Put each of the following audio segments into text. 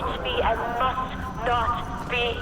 might be and must not be.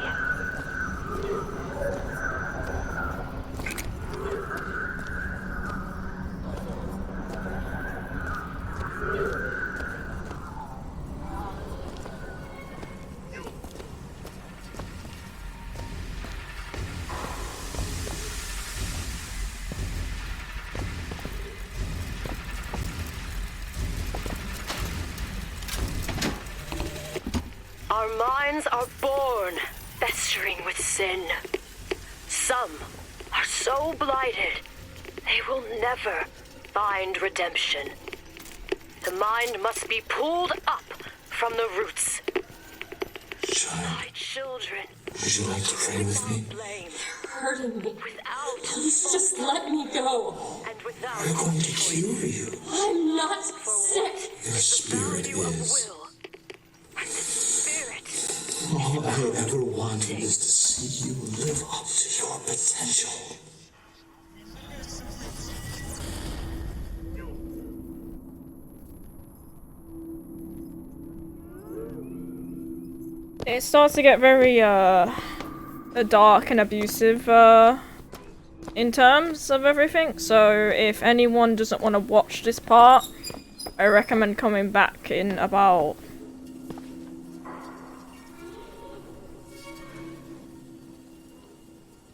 Our minds are born festering with sin. Some are so blighted, they will never find redemption. The mind must be pulled up from the roots. My children, would you like to pray with me? You're hurting me. Without Please just let me go. and without We're going to cure you. I'm not sick. Your spirit value of is. will. And the spirit. All I ever wanted is to see you live up to your potential. It starts to get very dark and abusive in terms of everything, so if anyone doesn't want to watch this part, I recommend coming back in about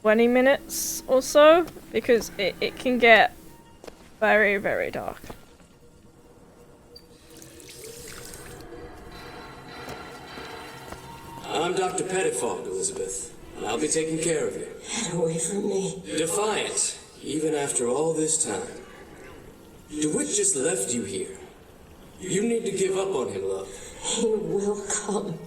20 minutes or so, because it can get very, very dark. I'm Dr. Pettifog, Elizabeth, and I'll be taking care of you. Get away from me. Defiant, even after all this time. DeWitt just left you here. You need to give up on him, love. He will come.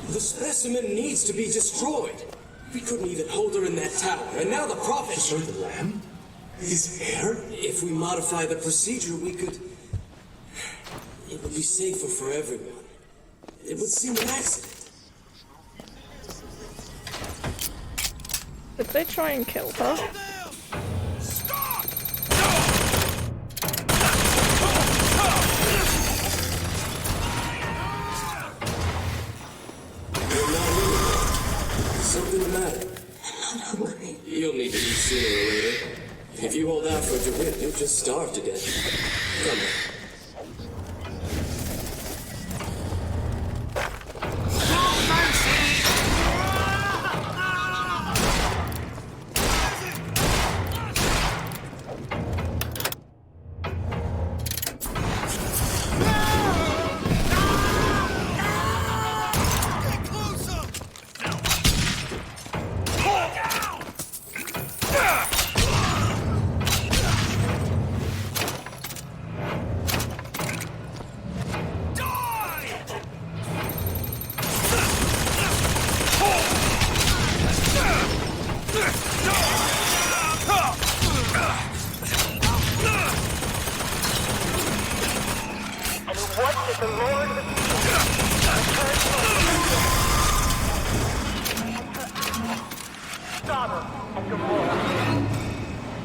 The specimen needs to be destroyed. We couldn't even hold her in that tower, and now the prophet... Sir, the lamb? His hair? If we modify the procedure, we could... It would be safer for everyone. It would seem an accident. Did they try and kill her? Something the matter? I'm not hungry. You'll need to eat sooner or later. If you hold out for DeWitt, you'll just starve to death. Come on.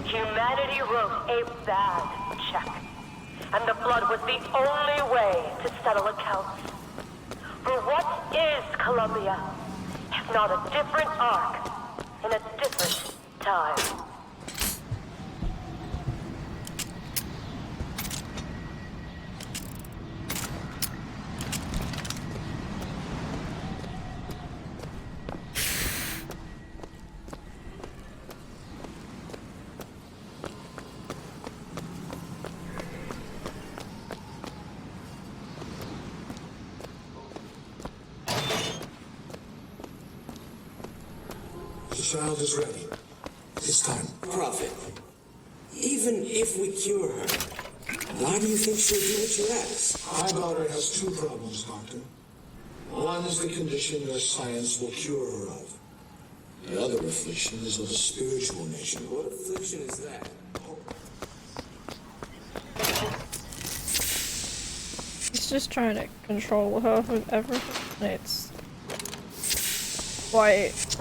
Humanity wrote a bad check, and the blood was the only way to settle accounts. For what is Columbia, if not a different arc in a different time? child is ready. It's time. Prophet, even if we cure her, why do you think she'll do what you ask? My daughter has two problems, Doctor. One is the condition your science will cure her of. The other affliction is of a spiritual nature. What affliction is that? He's just trying to control her with everything. It's quite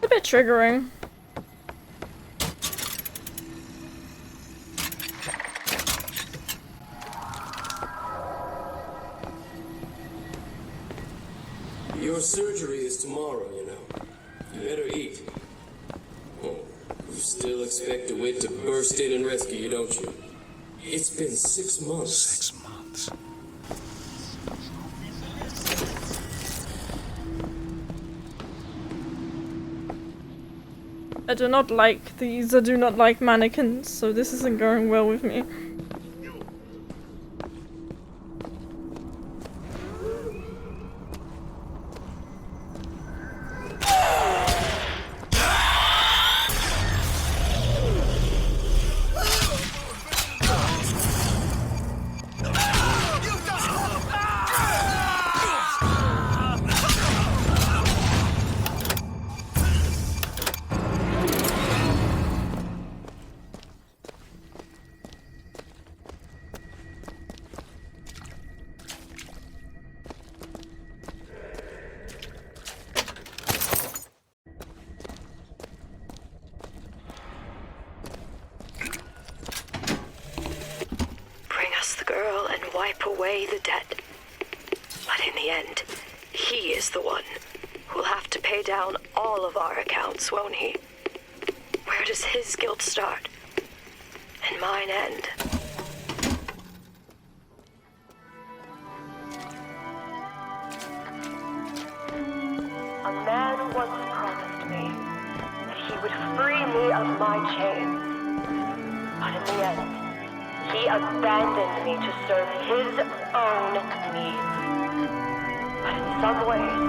a bit triggering. Your surgery is tomorrow, you know. You better eat. Oh, you still expect DeWitt to burst in and rescue you, don't you? It's been 6 months. 6 months. I do not like these. I do not like mannequins, so this isn't going well with me. Wipe away the debt. But in the end, he is the one who'll have to pay down all of our accounts, won't he? Where does his guilt start? And mine end? A man once promised me that he would free me of my chains. But in the end, he abandoned me to serve his own needs. But in some ways,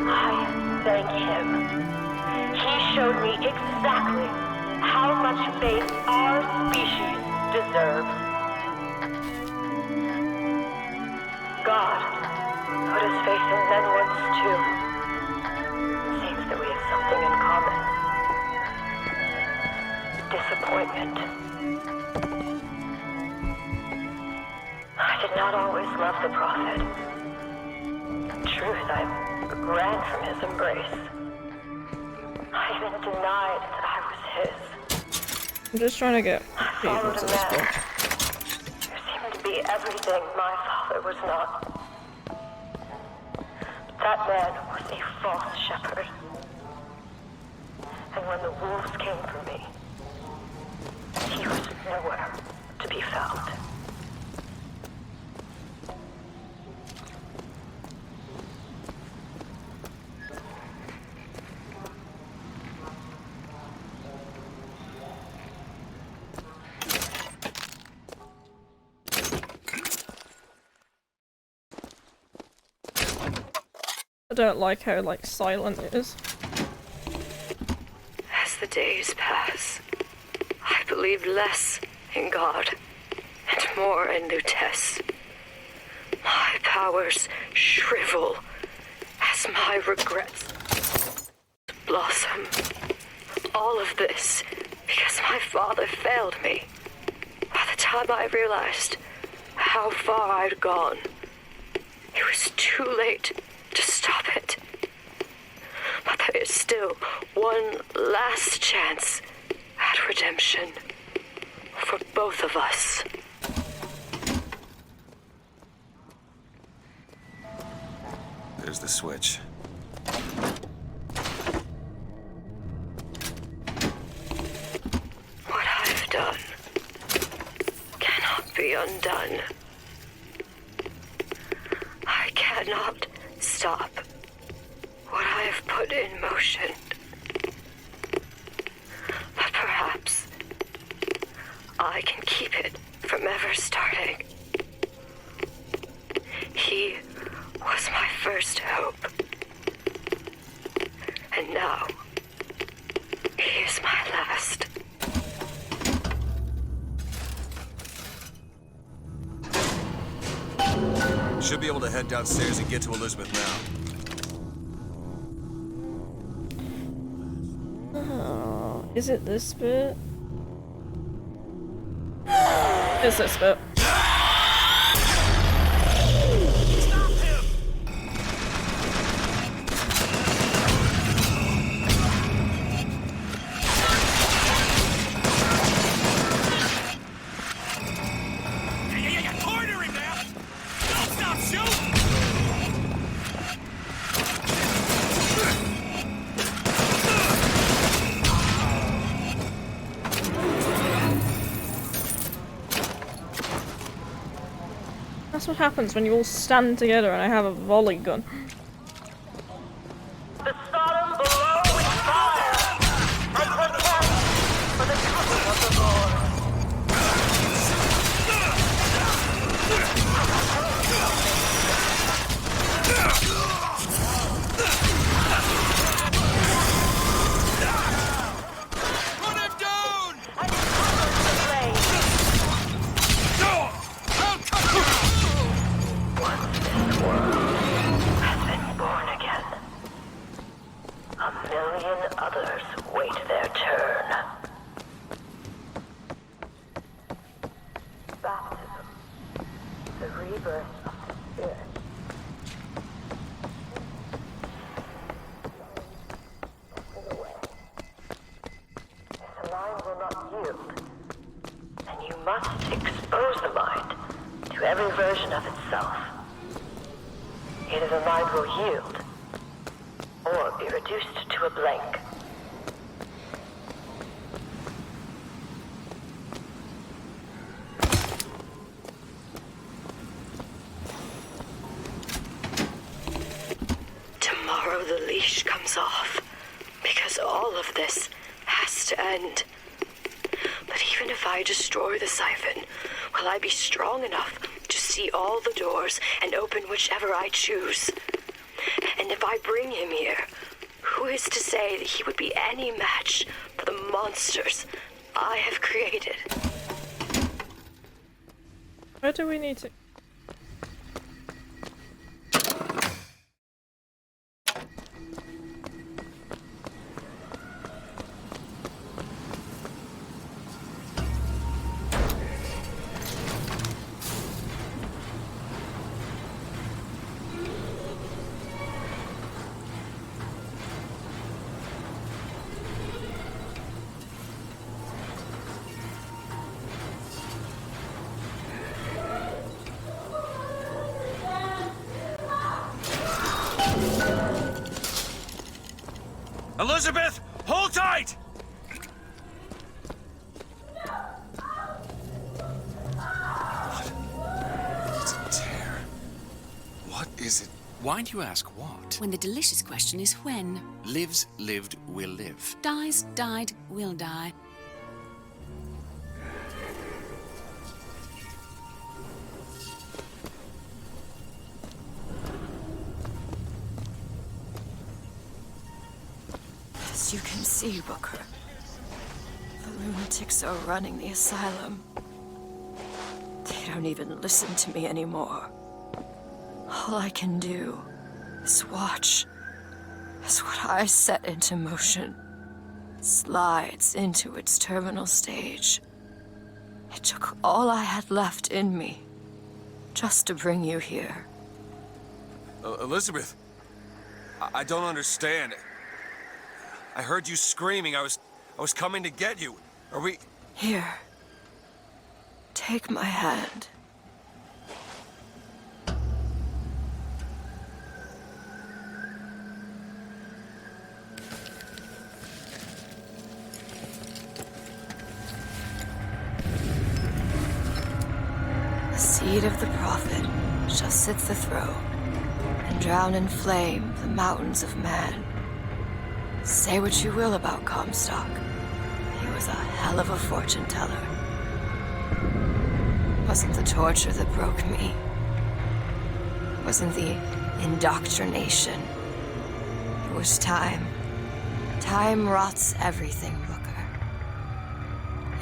I thank him. He showed me exactly how much faith our species deserves. God put his faith in men once too. Seems that we have something in common. Disappointment. I did not always love the prophet. In truth, I ran from his embrace. I even denied that I was his. I'm just trying to get I people followed to a this man book. who seemed to be everything my father was not. That man was a false shepherd. And when the wolves came for me, he was nowhere to be found. I don't like how, like, silent it is. As the days pass, I believe less in God and more in Lutece. My powers shrivel as my regrets blossom. All of this because my father failed me. By the time I realized how far I'd gone, it was too late to stop it. But there is still one last chance at redemption for both of us. There's the switch. What I've done cannot be undone. I cannot stop what I have put in motion. But perhaps I can keep it from ever starting. He was my first hope. And now, he is my last. Should be able to head downstairs and get to Elizabeth now. Oh, is it this bit? It's this bit. That's what happens when you all stand together and I have a volley gun. The Sodom below is fire, and prepare for the coming of the Lord. Put him down! And cover the flame. Once this world has been born again, a million others wait their turn. Baptism, the rebirth of the Spirit. In a way, if the mind will not yield, then you must expose the mind to every version of itself. Either the mind will yield, or be reduced to a blank. Tomorrow the leash comes off, because all of this has to end. But even if I destroy the siphon, will I be strong enough to see all the doors and open whichever I choose? And if I bring him here, who is to say that he would be any match for the monsters I have created? Where do we need to? Elizabeth, hold tight! It's a tear. What is it? Why do you ask what? When the delicious question is when. Lives, lived, will live. Dies, died, will die. As you can see, Booker, the lunatics are running the asylum. They don't even listen to me anymore. All I can do is watch as what I set into motion slides into its terminal stage. It took all I had left in me just to bring you here. Elizabeth, I don't understand. I heard you screaming. I was coming to get you. Are we... Here. Take my hand. The seed of the prophet shall sit the throne and drown in flame the mountains of man. Say what you will about Comstock. He was a hell of a fortune teller. Wasn't the torture that broke me. Wasn't the indoctrination. It was time. Time rots everything, Booker.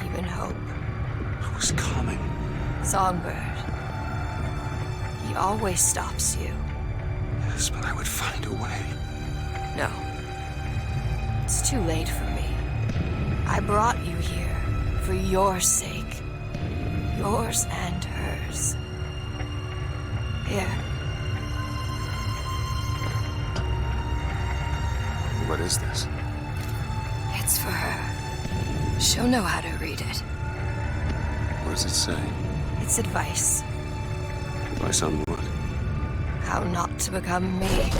Even hope. I was coming. Songbird. He always stops you. Yes, but I would find a way. No. It's too late for me. I brought you here for your sake. Yours and hers. Here. What is this? It's for her. She'll know how to read it. What does it say? It's advice. Advice on what? How not to become me.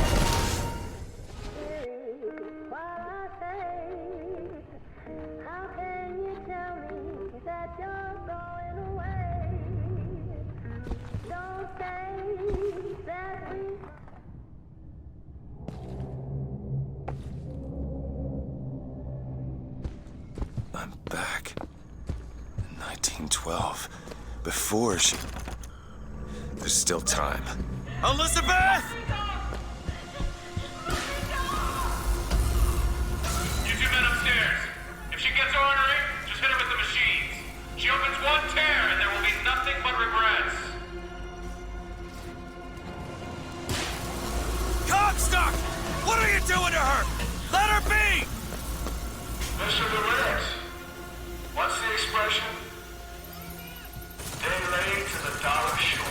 I'm back. In 1912. Before she... There's still time. Elizabeth! You two men upstairs. If she gets ornery, just hit her with the machines. She opens one tear and there will be nothing but regrets. Comstock! What are you doing to her? Let her be! Mr. DeWitt, what's the expression? Day late to the dollar short.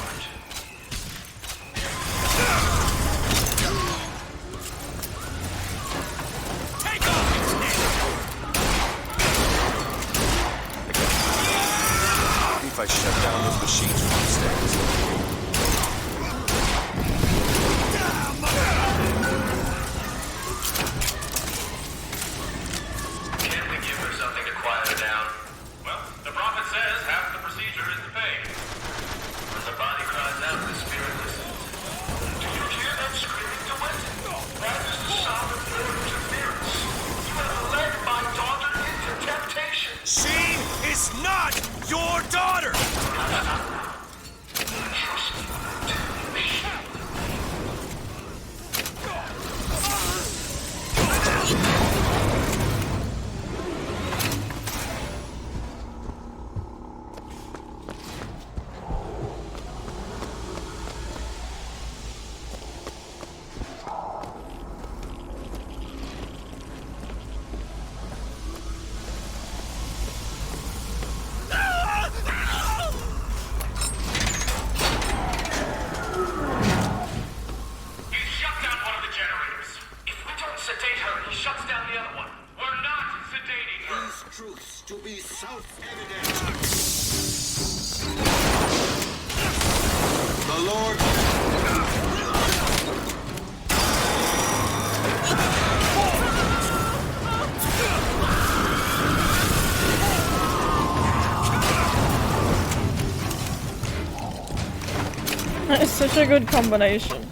Take off! If I shut down those machines from upstairs. Can't we give her something to quiet her down? Well, the prophet says half the procedure is the pain. When the body cries out, the spirit listens. Do you hear that screaming, DeWitt? That is the sound of your interference. You have led my daughter into temptation. She is not your daughter! Trust me. He's shut down one of the generators. If we don't sedate her, he shuts down the other one. We're not sedating her. These truths to be self-evident. The Lord... It's such a good combination.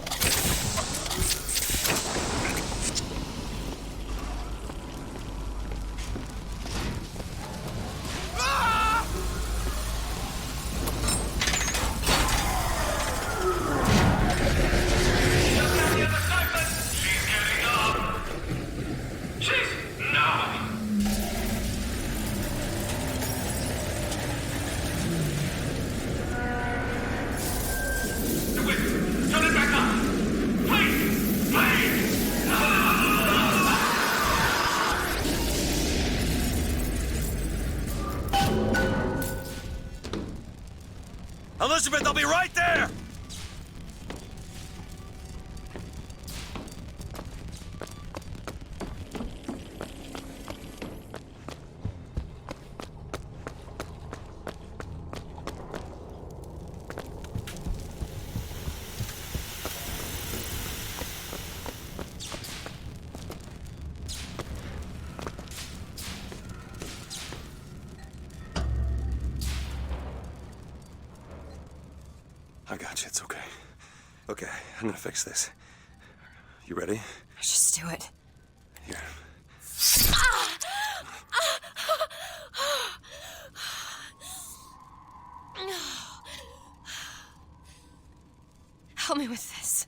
She's getting up. She's... No! DeWitt, turn it back on! Please! Please! Elizabeth, I'll be right there! I got you, it's okay. Okay, I'm gonna fix this. You ready? Just do it. Here. Help me with this.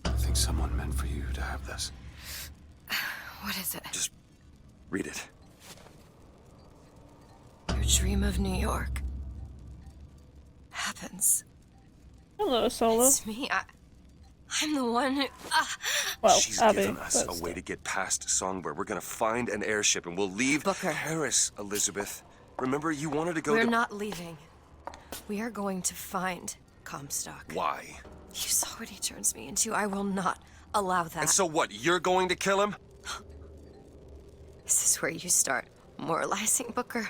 I think someone meant for you to have this. What is it? Just read it. Your dream of New York happens. Hello, Solo. It's me. I'm the one who... Well, She's Abby, given us but a way to get past Songbird. We're gonna find an airship and we'll leave Booker. Paris, Elizabeth. Remember, you wanted to go We're to... not leaving. We are going to find Comstock. Why? You saw what he turns me into. I will not allow that. And so what, you're going to kill him? This is where you start moralizing, Booker.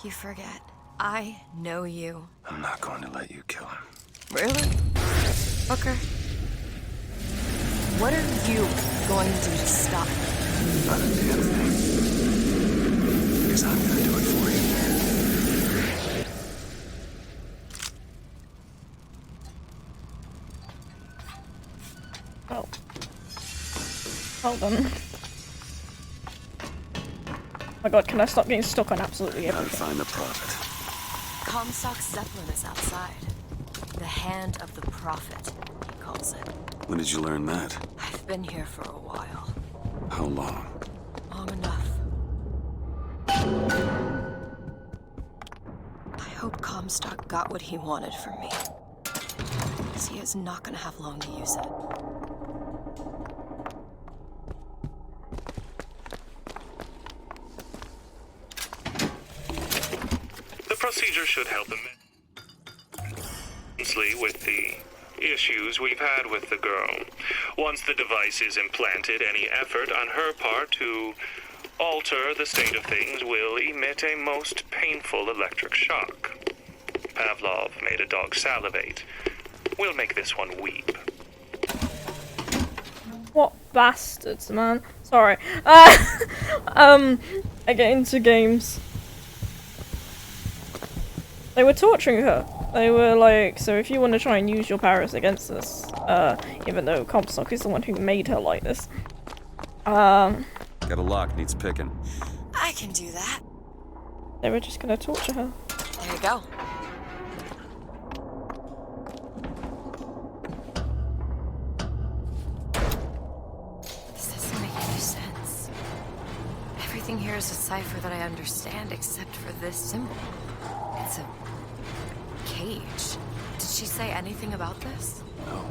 You forget. I know you. I'm not going to let you kill him. Really? Booker? What are you going to do to stop him? Not a damn thing. Because I'm going to do it for you. Oh. Hold on. Oh my god, can I stop getting stuck on absolutely Gotta everything? find the prophet. Comstock's Zeppelin is outside. The hand of the prophet, he calls it. When did you learn that? I've been here for a while. How long? Long enough. I hope Comstock got what he wanted from me. Because he is not gonna have long to use it. The procedure should help immensely with the issues we've had with the girl. Once the device is implanted, any effort on her part to alter the state of things will emit a most painful electric shock. Pavlov made a dog salivate. We'll make this one weep. What bastards, man. Sorry. I get into games. They were torturing her. They were like, so if you want to try and use your powers against us, even though Comstock is the one who made her like this. Got a lock, needs picking. I can do that. They were just gonna torture her. There you go. This doesn't make any sense. Everything here is a cipher that I understand except for this symbol. It's a cage. Did she say anything about this? No.